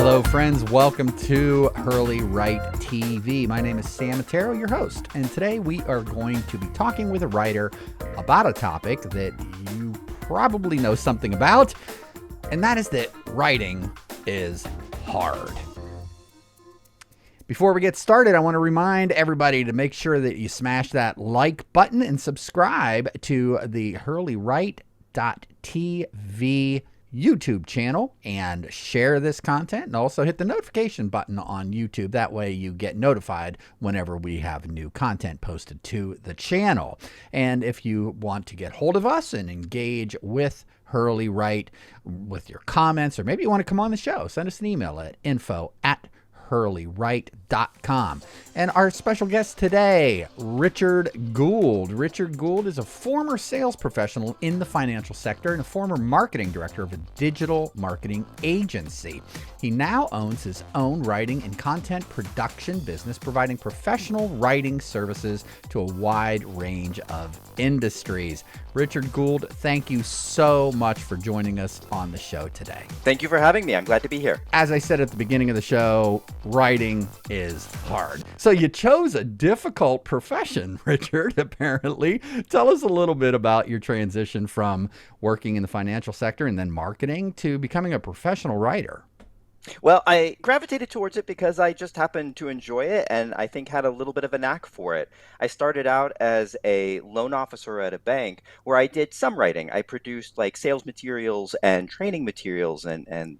Hello, friends. Welcome to Hurley Write TV. My name is Sam Matero, your host, and today we are going to be talking with a writer about a topic that you probably know something about, and that is that writing is hard. Before we get started, I want to remind everybody to make sure that you smash that like button and subscribe to the Hurley Write TV YouTube channel and share this content, and also hit the notification button on YouTube. That way you get notified whenever we have new content posted to the channel. And if you want to get hold of us and engage with Hurley Write with your comments, or maybe you want to come on the show, send us an email at info@hurleywrite.com. And our special guest today, Richard Gould. Richard Gould is a former sales professional in the financial sector and a former marketing director of a digital marketing agency. He now owns his own writing and content production business, providing professional writing services to a wide range of industries. Richard Gould, thank you so much for joining us on the show today. Thank you for having me. I'm glad to be here. As I said at the beginning of the show, writing is hard. So you chose a difficult profession, Richard, apparently. Tell us a little bit about your transition from working in the financial sector and then marketing to becoming a professional writer. Well, I gravitated towards it because I just happened to enjoy it and I think had a little bit of a knack for it. I started out as a loan officer at a bank where I did some writing. I produced like sales materials and training materials and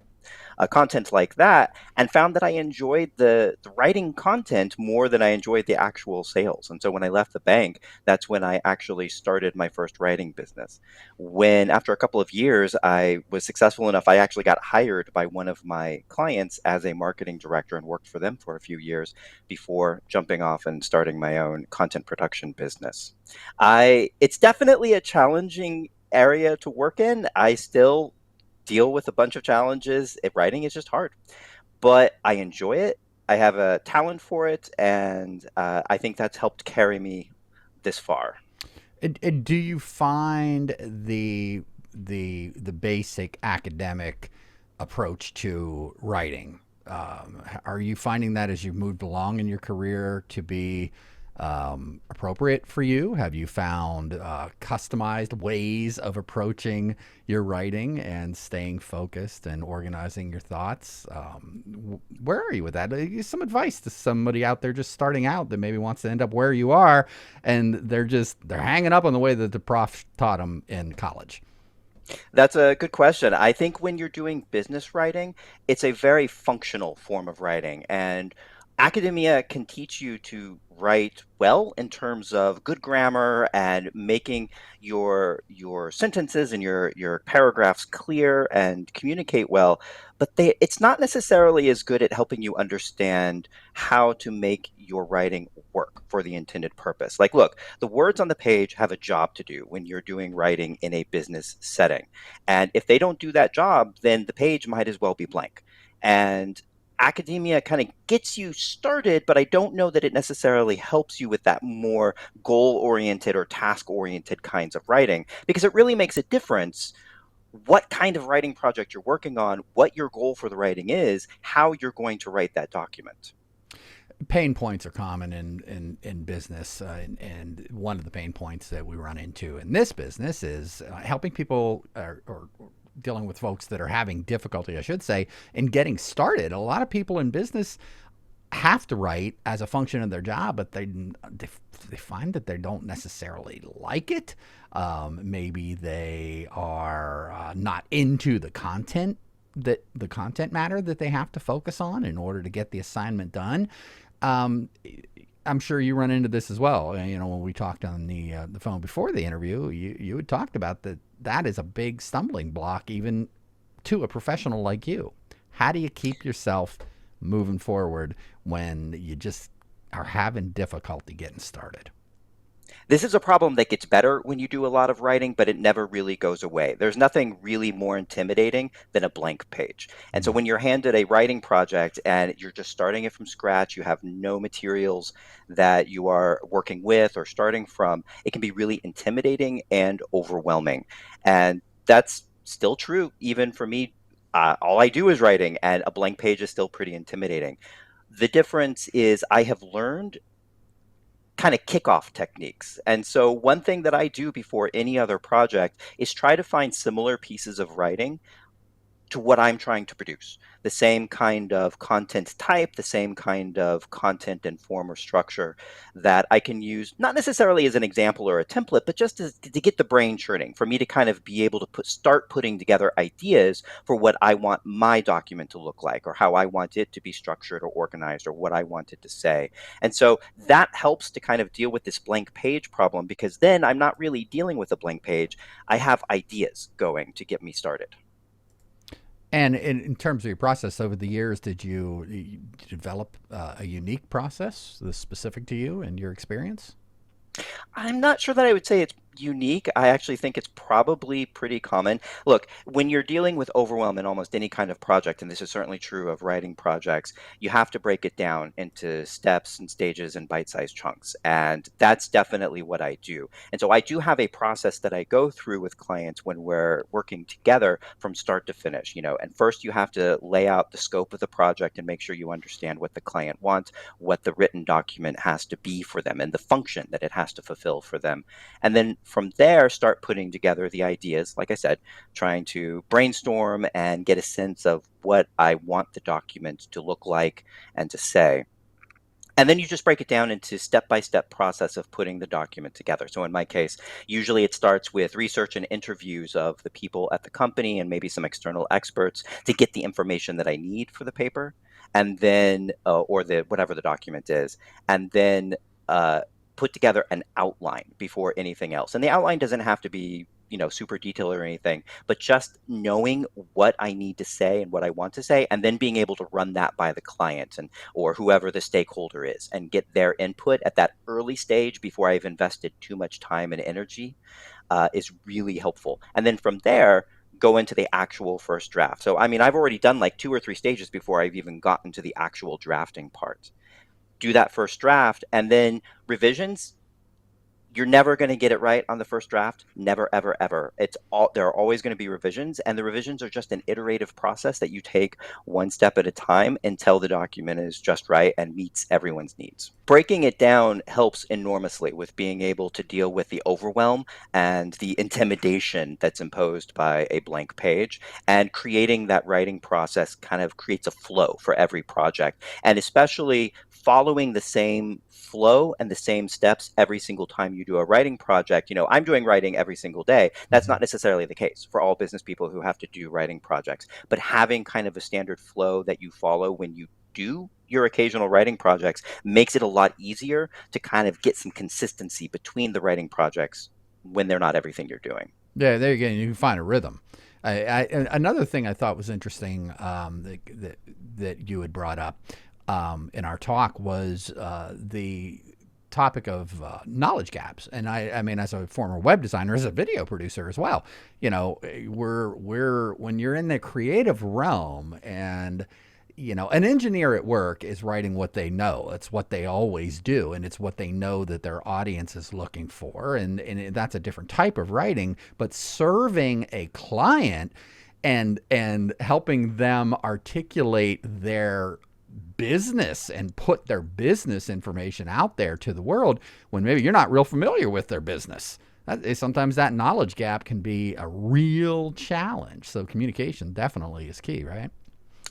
content like that, and found that I enjoyed the writing content more than I enjoyed the actual sales. And so when I left the bank, that's when I actually started my first writing business. When after a couple of years, I was successful enough, I actually got hired by one of my clients as a marketing director and worked for them for a few years before jumping off and starting my own content production business. It's definitely a challenging area to work in. I still deal with a bunch of challenges. Writing is just hard, but I enjoy it. I have a talent for it, and I think that's helped carry me this far. And do you find the basic academic approach to writing? Are you finding that as you've moved along in your career to be appropriate for you? Have you found customized ways of approaching your writing and staying focused and organizing your thoughts? Where are you with that? Some advice to somebody out there just starting out that maybe wants to end up where you are, and they're hanging up on the way that the prof taught them in college. That's a good question. I think when you're doing business writing, it's a very functional form of writing, and academia can teach you to write well in terms of good grammar and making your sentences and your paragraphs clear and communicate well, but it's not necessarily as good at helping you understand how to make your writing work for the intended purpose. Like, look, the words on the page have a job to do when you're doing writing in a business setting. And if they don't do that job, then the page might as well be blank. And academia kind of gets you started, but I don't know that it necessarily helps you with that more goal-oriented or task-oriented kinds of writing, because it really makes a difference what kind of writing project you're working on, what your goal for the writing is, how you're going to write that document. Pain points are common in business, and one of the pain points that we run into in this business is helping people or dealing with folks that are having difficulty, I should say, in getting started. A lot of people in business have to write as a function of their job, but they find that they don't necessarily like it. Maybe they are not into the content matter that they have to focus on in order to get the assignment done. I'm sure you run into this as well. You know, when we talked on the phone before the interview, you had talked about that is a big stumbling block even to a professional like you. How do you keep yourself moving forward when you just are having difficulty getting started? This is a problem that gets better when you do a lot of writing, but it never really goes away. There's nothing really more intimidating than a blank page. And so when you're handed a writing project and you're just starting it from scratch, you have no materials that you are working with or starting from, it can be really intimidating and overwhelming. And that's still true even for me all I do is writing, and a blank page is still pretty intimidating. The difference is I have learned kind of kickoff techniques. And so, one thing that I do before any other project is try to find similar pieces of writing to what I'm trying to produce. The same kind of content type, the same kind of content and form or structure that I can use, not necessarily as an example or a template, but just to get the brain churning, for me to kind of be able to start putting together ideas for what I want my document to look like, or how I want it to be structured or organized, or what I want it to say. And so that helps to kind of deal with this blank page problem, because then I'm not really dealing with a blank page. I have ideas going to get me started. And in terms of your process over the years, did you develop a unique process that's specific to you and your experience? I'm not sure that I would say it's unique. I actually think it's probably pretty common. Look, when you're dealing with overwhelm in almost any kind of project, and this is certainly true of writing projects, you have to break it down into steps and stages and bite-sized chunks. And that's definitely what I do. And so I do have a process that I go through with clients when we're working together from start to finish, and first you have to lay out the scope of the project and make sure you understand what the client wants, what the written document has to be for them, and the function that it has to fulfill for them. And then from there, start putting together the ideas, like I said, trying to brainstorm and get a sense of what I want the document to look like and to say. And then you just break it down into step-by-step process of putting the document together. So in my case, usually it starts with research and interviews of the people at the company and maybe some external experts to get the information that I need for the paper, and then or the whatever the document is, and then put together an outline before anything else. And the outline doesn't have to be super detailed or anything, but just knowing what I need to say and what I want to say, and then being able to run that by the client and or whoever the stakeholder is, and get their input at that early stage before I've invested too much time and energy, is really helpful. And then from there, go into the actual first draft. So I mean, I've already done like 2 or 3 stages before I've even gotten to the actual drafting part. Do that first draft, and then revisions. You're never going to get it right on the first draft. Never, ever, ever. There are always going to be revisions, and the revisions are just an iterative process that you take one step at a time until the document is just right and meets everyone's needs. Breaking it down helps enormously with being able to deal with the overwhelm and the intimidation that's imposed by a blank page. And creating that writing process kind of creates a flow for every project, and especially following the same flow and the same steps every single time you do a writing project. I'm doing writing every single day. That's Hmm. not necessarily the case for all business people who have to do writing projects, but having kind of a standard flow that you follow when you do your occasional writing projects makes it a lot easier to kind of get some consistency between the writing projects when they're not everything you're doing. Yeah, there you go. You can find a rhythm. Another thing I thought was interesting, that you had brought up in our talk was the topic of knowledge gaps. And I mean, as a former web designer, as a video producer as well, we're when you're in the creative realm, and an engineer at work is writing what they know. It's what they always do, and it's what they know that their audience is looking for. And that's a different type of writing, but serving a client and helping them articulate their business and put their business information out there to the world when maybe you're not real familiar with their business. Sometimes that knowledge gap can be a real challenge. So communication definitely is key, right?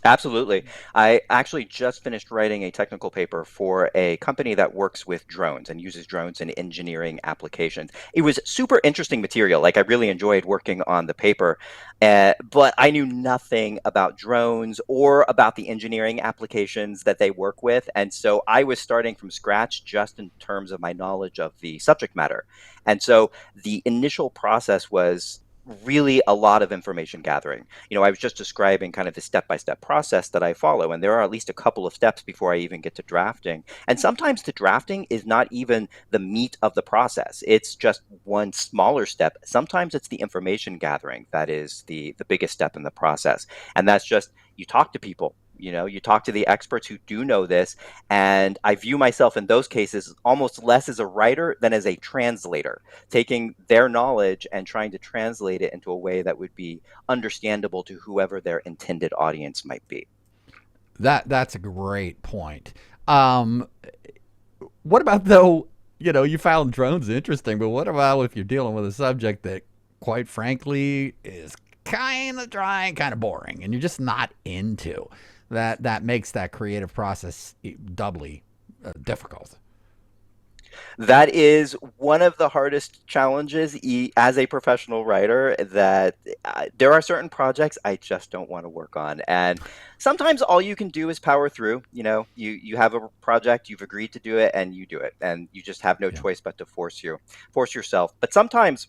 Absolutely. I actually just finished writing a technical paper for a company that works with drones and uses drones in engineering applications. It was super interesting material. Like, I really enjoyed working on the paper, but I knew nothing about drones or about the engineering applications that they work with. And so I was starting from scratch just in terms of my knowledge of the subject matter. And so the initial process was really a lot of information gathering. I was just describing kind of the step-by-step process that I follow, and there are at least a couple of steps before I even get to drafting. And sometimes the drafting is not even the meat of the process. It's just one smaller step. Sometimes it's the information gathering that is the biggest step in the process. And that's just, you talk to people. You talk to the experts who do know this, and I view myself in those cases almost less as a writer than as a translator, taking their knowledge and trying to translate it into a way that would be understandable to whoever their intended audience might be. That's a great point. Um, what about though? You found drones interesting, but what about if you're dealing with a subject that, quite frankly, is kind of dry and kind of boring, and you're just not into that? That makes that creative process doubly difficult. That is one of the hardest challenges as a professional writer, that there are certain projects I just don't want to work on. And sometimes all you can do is power through. You have a project, you've agreed to do it, and you do it. And you just have no Yeah. choice but to force yourself. But sometimes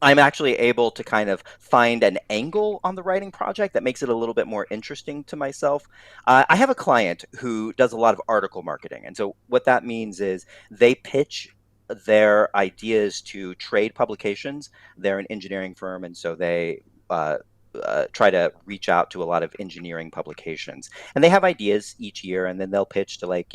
I'm actually able to kind of find an angle on the writing project that makes it a little bit more interesting to myself. I have a client who does a lot of article marketing. And so what that means is they pitch their ideas to trade publications. They're an engineering firm, and so they try to reach out to a lot of engineering publications. And they have ideas each year, and then they'll pitch to, like,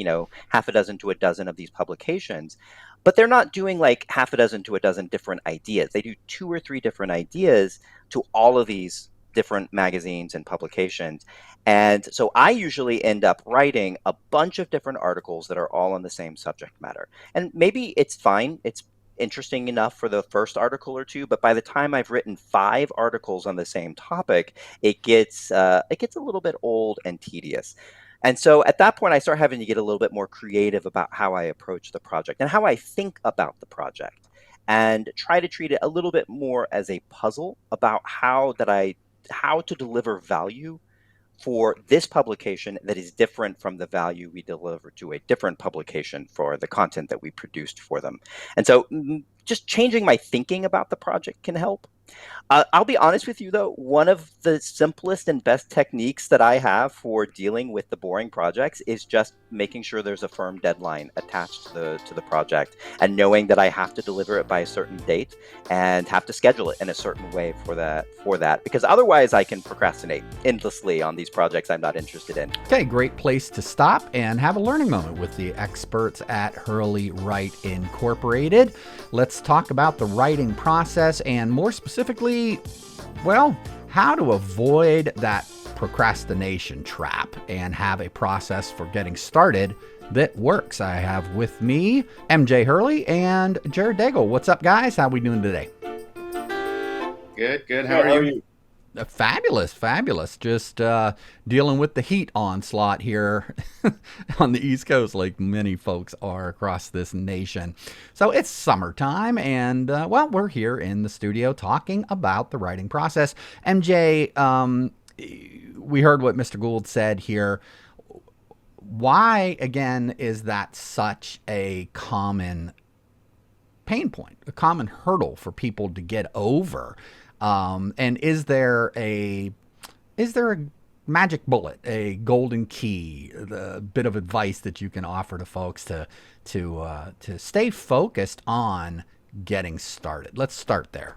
half a dozen to a dozen of these publications. But they're not doing like half a dozen to a dozen different ideas. They do two or three different ideas to all of these different magazines and publications. And so I usually end up writing a bunch of different articles that are all on the same subject matter. And maybe it's fine. It's interesting enough for the first article or two, but by the time I've written 5 articles on the same topic, it gets a little bit old and tedious. And so at that point, I start having to get a little bit more creative about how I approach the project and how I think about the project, and try to treat it a little bit more as a puzzle about how to deliver value for this publication that is different from the value we deliver to a different publication for the content that we produced for them. And so just changing my thinking about the project can help. I'll be honest with you, though, one of the simplest and best techniques that I have for dealing with the boring projects is just making sure there's a firm deadline attached to the project, and knowing that I have to deliver it by a certain date and have to schedule it in a certain way for that, because otherwise I can procrastinate endlessly on these projects I'm not interested in. Okay, great place to stop and have a learning moment with the experts at Hurley Write Incorporated. Let's talk about the writing process, and more specifically, well, how to avoid that procrastination trap and have a process for getting started that works. I have with me MJ Hurley and Jared Daigle. What's up, guys? How we doing today? Good. How are you? Fabulous, fabulous. Just dealing with the heat onslaught here on the East Coast, like many folks are across this nation. So it's summertime, and well, we're here in the studio talking about the writing process. MJ, we heard what Mr. Gould said here. Why, again, is that such a common pain point, a common hurdle for people to get over? And is there a magic bullet, a golden key, the bit of advice that you can offer to folks to stay focused on getting started? Let's start there.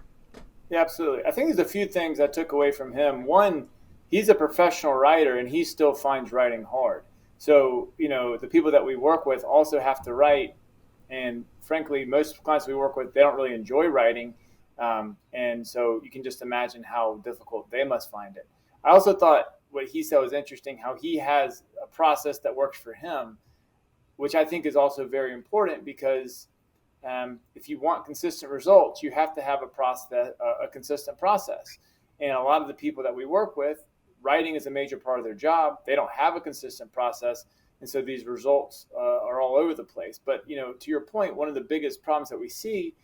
Yeah, absolutely. I think there's a few things I took away from him. One, he's a professional writer and he still finds writing hard. So, the people that we work with also have to write. And frankly, most clients we work with, they don't really enjoy writing. And so you can just imagine how difficult they must find it. I also thought what he said was interesting, how he has a process that works for him, which I think is also very important, because if you want consistent results, you have to have a consistent process. And a lot of the people that we work with, writing is a major part of their job. They don't have a consistent process. And so these results are all over the place. But, to your point, one of the biggest problems that we see,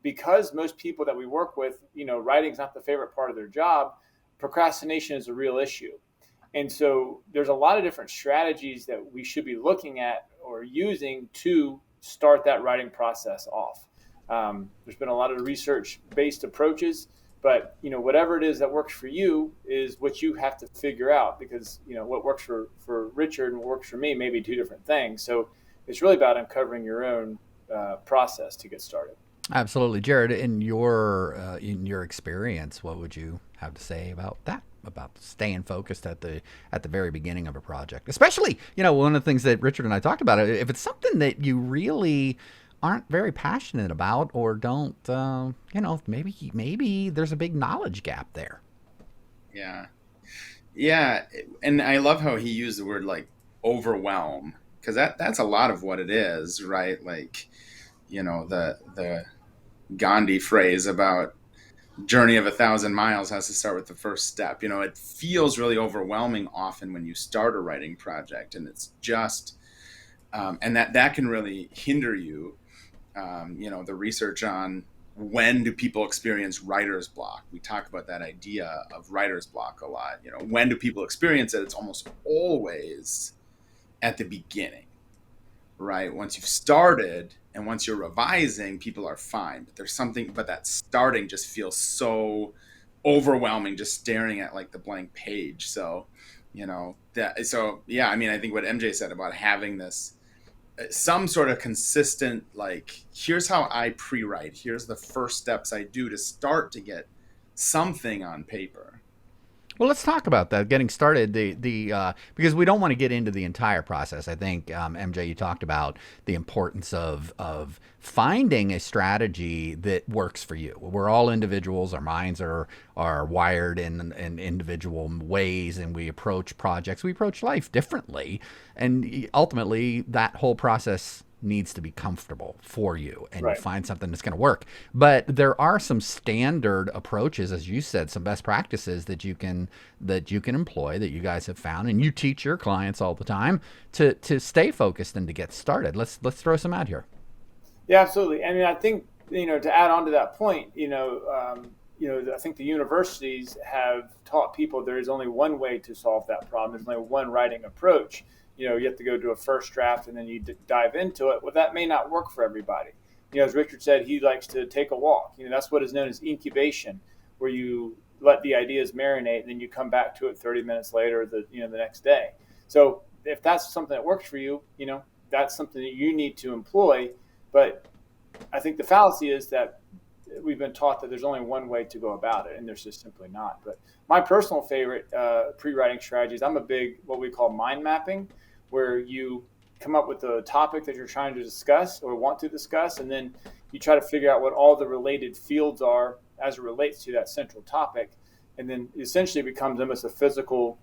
because most people that we work with, writing is not the favorite part of their job, procrastination is a real issue. And so there's a lot of different strategies that we should be looking at or using to start that writing process off. There's been a lot of research-based approaches, but whatever it is that works for you is what you have to figure out, because what works for Richard and what works for me may be two different things. So it's really about uncovering your own process to get started. Absolutely. Jared, in your experience, what would you have to say about that? about staying focused at the very beginning of a project, especially, one of the things that Richard and I talked about, if it's something that you really aren't very passionate about or don't, maybe there's a big knowledge gap there. Yeah. Yeah. And I love how he used the word like overwhelm, because that's a lot of what it is, right? Like, the Gandhi phrase about journey of 1,000 miles has to start with the first step. It feels really overwhelming often when you start a writing project, and it's just, and that can really hinder you. The research on when do people experience writer's block? We talk about that idea of writer's block a lot. When do people experience it? It's almost always at the beginning, right? Once you've started and once you're revising, people are fine. But that starting just feels so overwhelming, just staring at like the blank page. So, I think what MJ said about having this, some sort of consistent, like, here's how I pre-write, here's the first steps I do to start to get something on paper. Well, let's talk about that. Getting started, because we don't want to get into the entire process. I think MJ, you talked about the importance of finding a strategy that works for you. We're all individuals. Our minds are wired in individual ways, and we approach projects, we approach life differently, and ultimately that whole process needs to be comfortable for you, and Right. you find something that's going to work. But there are some standard approaches, as you said, some best practices that you can employ, that you guys have found, and you teach your clients all the time to stay focused and to get started. Let's throw some out here. Yeah, absolutely. I mean, I think, to add on to that point, I think the universities have taught people there is only one way to solve that problem. There's only one writing approach. You have to go do a first draft and then you dive into it. Well, that may not work for everybody. As Richard said, he likes to take a walk. That's what is known as incubation, where you let the ideas marinate and then you come back to it 30 minutes later, the next day. So if that's something that works for you, that's something that you need to employ. But I think the fallacy is that we've been taught that there's only one way to go about it, and there's just simply not. But my personal favorite pre-writing strategies, I'm a big what we call mind mapping, where you come up with a topic that you're trying to discuss or want to discuss, and then you try to figure out what all the related fields are as it relates to that central topic. And then essentially it becomes almost a physical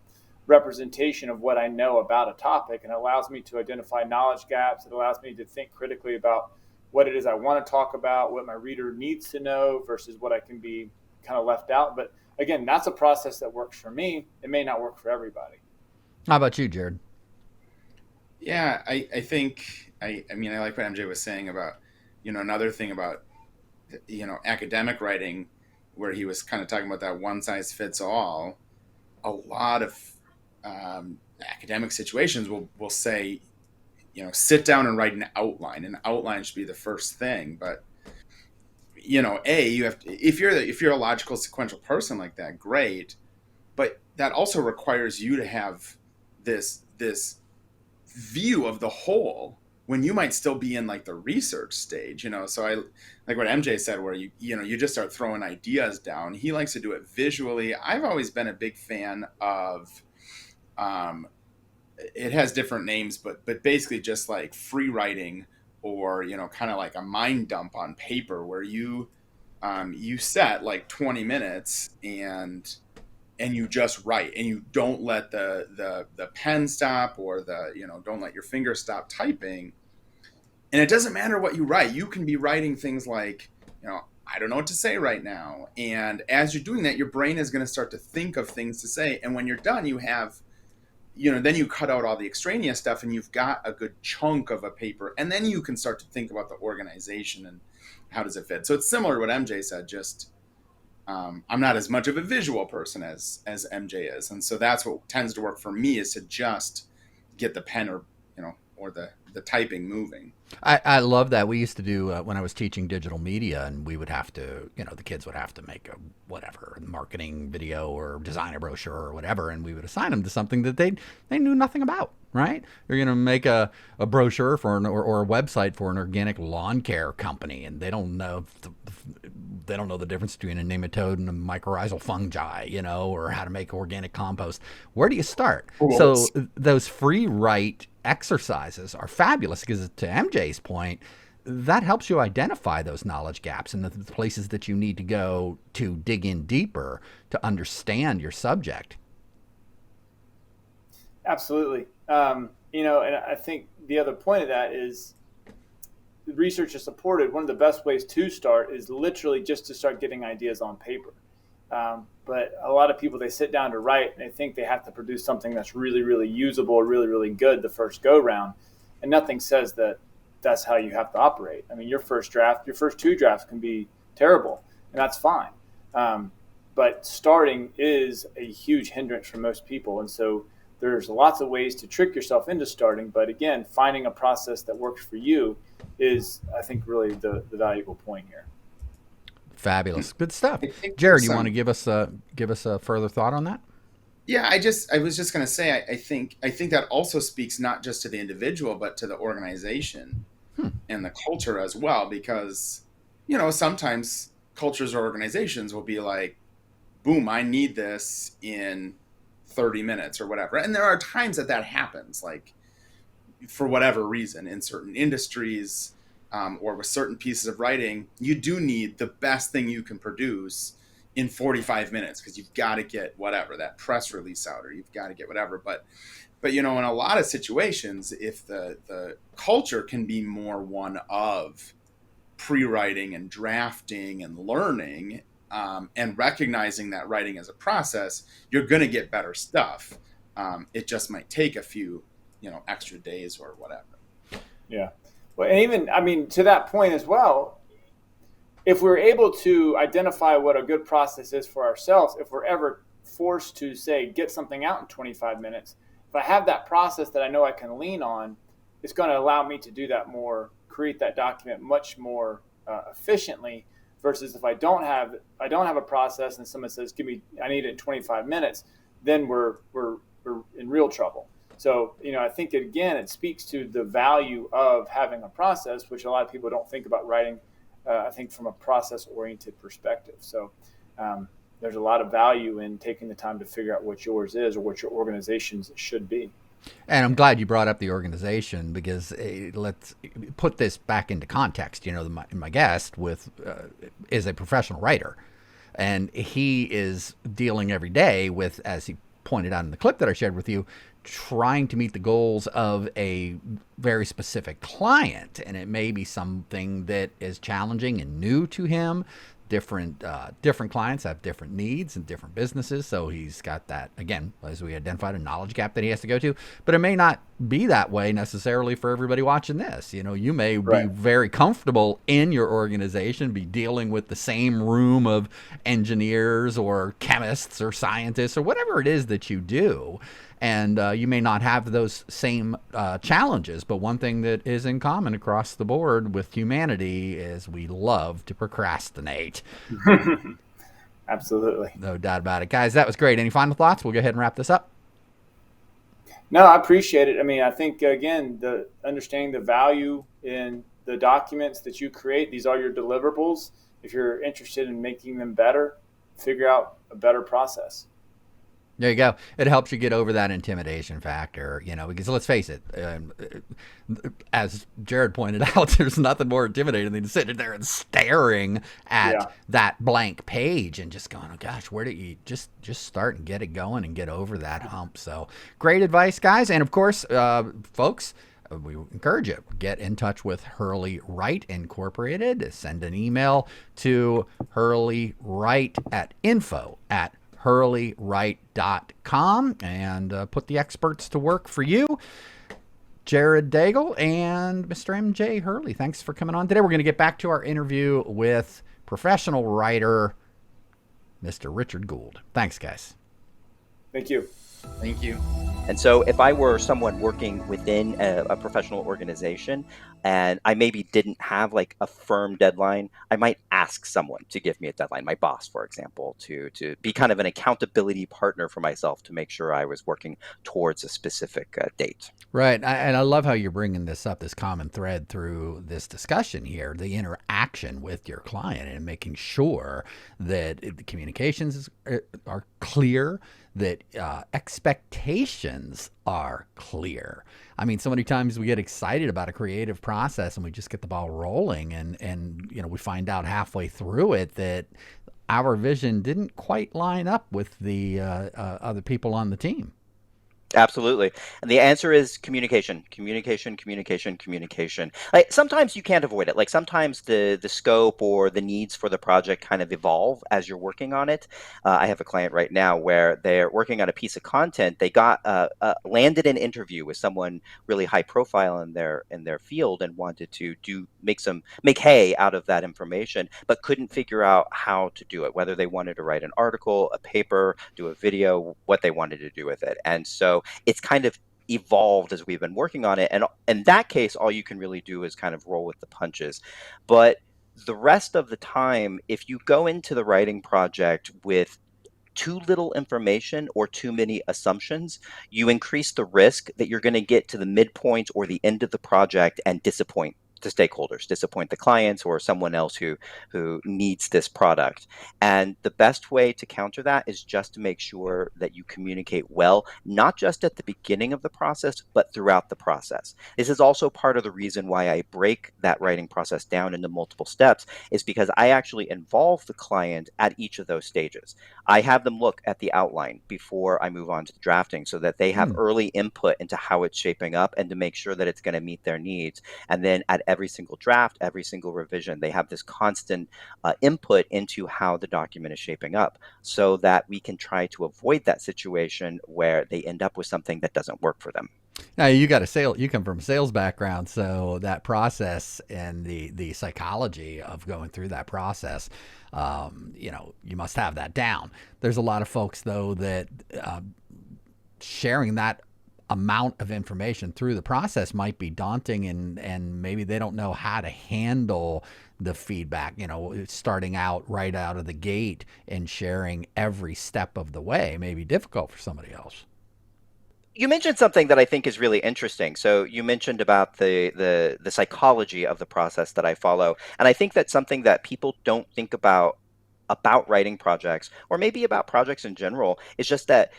representation of what I know about a topic, and it allows me to identify knowledge gaps. It allows me to think critically about what it is I want to talk about, what my reader needs to know versus what I can be kind of left out. But again, that's a process that works for me. It may not work for everybody. How about you, Jared? Yeah, I think, I like what MJ was saying about, another thing about, academic writing, where he was kind of talking about that one size fits all. A lot of academic situations will say, sit down and write an outline. An outline should be the first thing. But, you have to, if you're a logical sequential person like that, great. But that also requires you to have this view of the whole when you might still be in like the research stage, so I like what MJ said, where you just start throwing ideas down. He likes to do it visually. I've always been a big fan of it has different names, but basically just like free writing, or kind of like a mind dump on paper, where you set like 20 minutes and you just write, and you don't let the pen stop, or don't let your finger stop typing. And it doesn't matter what you write. You can be writing things like, I don't know what to say right now. And as you're doing that, your brain is going to start to think of things to say. And when you're done, you have, then you cut out all the extraneous stuff, and you've got a good chunk of a paper. And then you can start to think about the organization and how does it fit. So it's similar to what MJ said, just I'm not as much of a visual person as MJ is, and so that's what tends to work for me, is to just get the pen or the typing moving. I love that. We used to do when I was teaching digital media, and we would have to, the kids would have to make a whatever marketing video or design a brochure or whatever, and we would assign them to something that they knew nothing about. Right? You're going to make a brochure for or a website for an organic lawn care company, and they don't know the difference between a nematode and a mycorrhizal fungi, or how to make organic compost. Where do you start? Cool. So those free write exercises are fabulous because, to MJ's point, that helps you identify those knowledge gaps and the places that you need to go to dig in deeper to understand your subject. Absolutely. And I think the other point of that is the research is supported. One of the best ways to start is literally just to start getting ideas on paper. But a lot of people, they sit down to write and they think they have to produce something that's really, really usable or really, really good the first go round. And nothing says that that's how you have to operate. I mean, your first two drafts can be terrible, and that's fine. But starting is a huge hindrance for most people. And so there's lots of ways to trick yourself into starting. But again, finding a process that works for you is, I think, really the valuable point here. Fabulous. Good stuff. Jared, you want to give us a further thought on that? Yeah, I was just going to say, I think that also speaks not just to the individual, but to the organization and the culture as well, because, sometimes cultures or organizations will be like, boom, I need this in 30 minutes or whatever. And there are times that happens, like for whatever reason in certain industries, or with certain pieces of writing, you do need the best thing you can produce in 45 minutes because you've got to get whatever, that press release out, or you've got to get whatever. But in a lot of situations, if the culture can be more one of pre-writing and drafting and learning, and recognizing that writing as a process, you're going to get better stuff. It just might take a few, extra days or whatever. Yeah. Well, and even, to that point as well, if we're able to identify what a good process is for ourselves, if we're ever forced to, say, get something out in 25 minutes, if I have that process that I know I can lean on, it's going to allow me to do that more, create that document much more efficiently, versus if I don't have a process and someone says, I need it in 25 minutes, then we're in real trouble. So, I think, it speaks to the value of having a process, which a lot of people don't think about writing, I think, from a process-oriented perspective. So there's a lot of value in taking the time to figure out what yours is or what your organization's should be. And I'm glad you brought up the organization because let's put this back into context. My guest is a professional writer, and he is dealing every day with, as he pointed out in the clip that I shared with you, trying to meet the goals of a very specific client. And it may be something that is challenging and new to him. Different clients have different needs and different businesses. So he's got that, again, as we identified, a knowledge gap that he has to go to. But it may not be that way necessarily for everybody watching this. You may be very comfortable in your organization, be dealing with the same room of engineers or chemists or scientists or whatever it is that you do. And you may not have those same challenges, but one thing that is in common across the board with humanity is we love to procrastinate. Absolutely. No doubt about it. Guys, that was great. Any final thoughts? We'll go ahead and wrap this up. No, I appreciate it. I think, again, the understanding the value in the documents that you create, these are your deliverables. If you're interested in making them better, figure out a better process. There you go. It helps you get over that intimidation factor, because let's face it, as Jared pointed out, there's nothing more intimidating than sitting there and staring at that blank page and just going, oh gosh, where do you just start and get it going and get over that hump. So great advice, guys. And of course, folks, we encourage you, get in touch with Hurley Write Incorporated. Send an email to Hurley Write at info@hurleywrite.com and put the experts to work for you. Jared Daigle and Mr. MJ Hurley, thanks for coming on today. We're going to get back to our interview with professional writer, Mr. Richard Gould. Thanks, guys. Thank you. Thank you. And so if I were someone working within a professional organization and I maybe didn't have like a firm deadline, I might ask someone to give me a deadline, my boss, for example, to be kind of an accountability partner for myself to make sure I was working towards a specific date. Right. And I love how you're bringing this up, this common thread through this discussion here, the interaction with your client and making sure that the communications are clear, that expectations are clear. I mean, so many times we get excited about a creative process and we just get the ball rolling and we find out halfway through it that our vision didn't quite line up with the other people on the team. Absolutely. And the answer is communication, communication, communication, communication. Like sometimes you can't avoid it. Like sometimes the scope or the needs for the project kind of evolve as you're working on it. I have a client right now where they're working on a piece of content. They got landed an interview with someone really high profile in their field and wanted to make hay out of that information, but couldn't figure out how to do it, whether they wanted to write an article, a paper, do a video, what they wanted to do with it. And so it's kind of evolved as we've been working on it. And in that case, all you can really do is kind of roll with the punches. But the rest of the time, if you go into the writing project with too little information or too many assumptions, you increase the risk that you're going to get to the midpoint or the end of the project and disappoint the stakeholders, disappoint the clients or someone else who needs this product. And the best way to counter that is just to make sure that you communicate well, not just at the beginning of the process, but throughout the process. This is also part of the reason why I break that writing process down into multiple steps, is because I actually involve the client at each of those stages. I have them look at the outline before I move on to the drafting so that they have early input into how it's shaping up and to make sure that it's going to meet their needs. And then at every single draft, every single revision, they have this constant input into how the document is shaping up so that we can try to avoid that situation where they end up with something that doesn't work for them. Now you come from a sales background, so that process and the psychology of going through that process, you must have that down. There's a lot of folks though that sharing that amount of information through the process might be daunting, and maybe they don't know how to handle the feedback, starting out right out of the gate and sharing every step of the way may be difficult for somebody else. You mentioned something that I think is really interesting. So you mentioned about the psychology of the process that I follow, and I think that's something that people don't think about writing projects, or maybe about projects in general. It's just that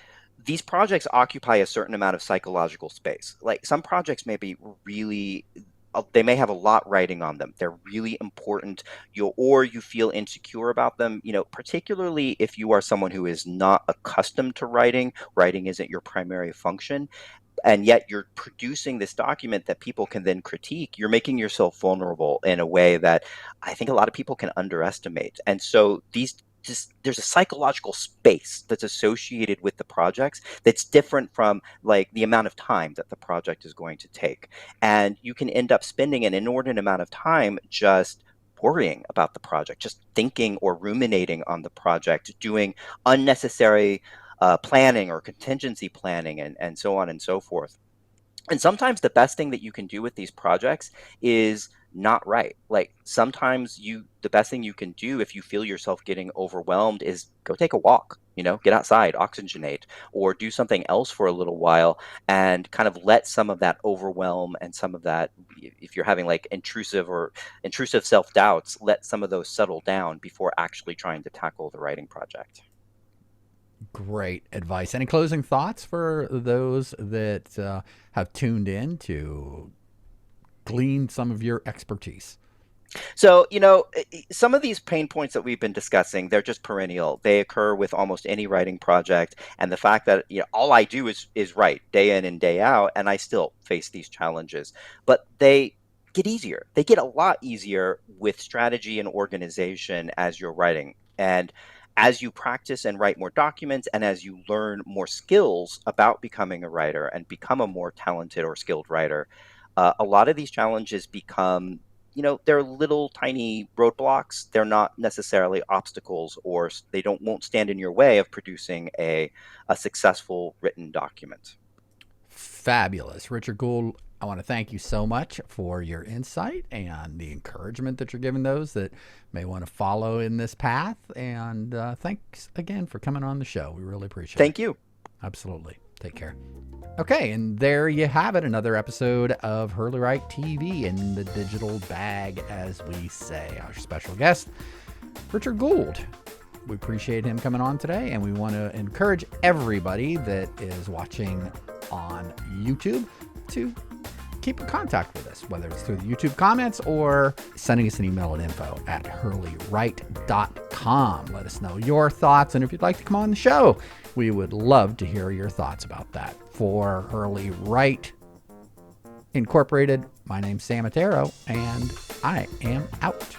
these projects occupy a certain amount of psychological space. Like some projects may be really, they may have a lot writing on them. They're really important, or you feel insecure about them, particularly if you are someone who is not accustomed to writing. Writing isn't your primary function, and yet you're producing this document that people can then critique. You're making yourself vulnerable in a way that I think a lot of people can underestimate. And so there's a psychological space that's associated with the projects that's different from like the amount of time that the project is going to take. And you can end up spending an inordinate amount of time just worrying about the project, just thinking or ruminating on the project, doing unnecessary planning or contingency planning and so on and so forth. And sometimes the best thing that you can do with these projects is not write. Like sometimes the best thing you can do if you feel yourself getting overwhelmed is go take a walk, get outside, oxygenate, or do something else for a little while and kind of let some of that overwhelm and some of that, if you're having like intrusive self-doubts, let some of those settle down before actually trying to tackle the writing project. Great advice. Any closing thoughts for those that have tuned in to glean some of your expertise? So, some of these pain points that we've been discussing, they're just perennial. They occur with almost any writing project. And the fact that, all I do is write day in and day out, and I still face these challenges. But they get easier. They get a lot easier with strategy and organization as you're writing. And as you practice and write more documents, and as you learn more skills about becoming a writer and become a more talented or skilled writer, a lot of these challenges become, they're little tiny roadblocks. They're not necessarily obstacles, or they won't stand in your way of producing a successful written document. Fabulous. Richard Gould, I want to thank you so much for your insight and the encouragement that you're giving those that may want to follow in this path. And thanks again for coming on the show. We really appreciate it. Thank you. Absolutely. Take care. Okay, and there you have it. Another episode of Hurley Write TV in the digital bag, as we say. Our special guest, Richard Gould. We appreciate him coming on today, and we want to encourage everybody that is watching on YouTube to keep in contact with us, whether it's through the YouTube comments or sending us an email at info@hurleywrite.com. Let us know your thoughts, and if you'd like to come on the show, we would love to hear your thoughts about that. For Hurley Write Incorporated, my name's Sam Otero, and I am out.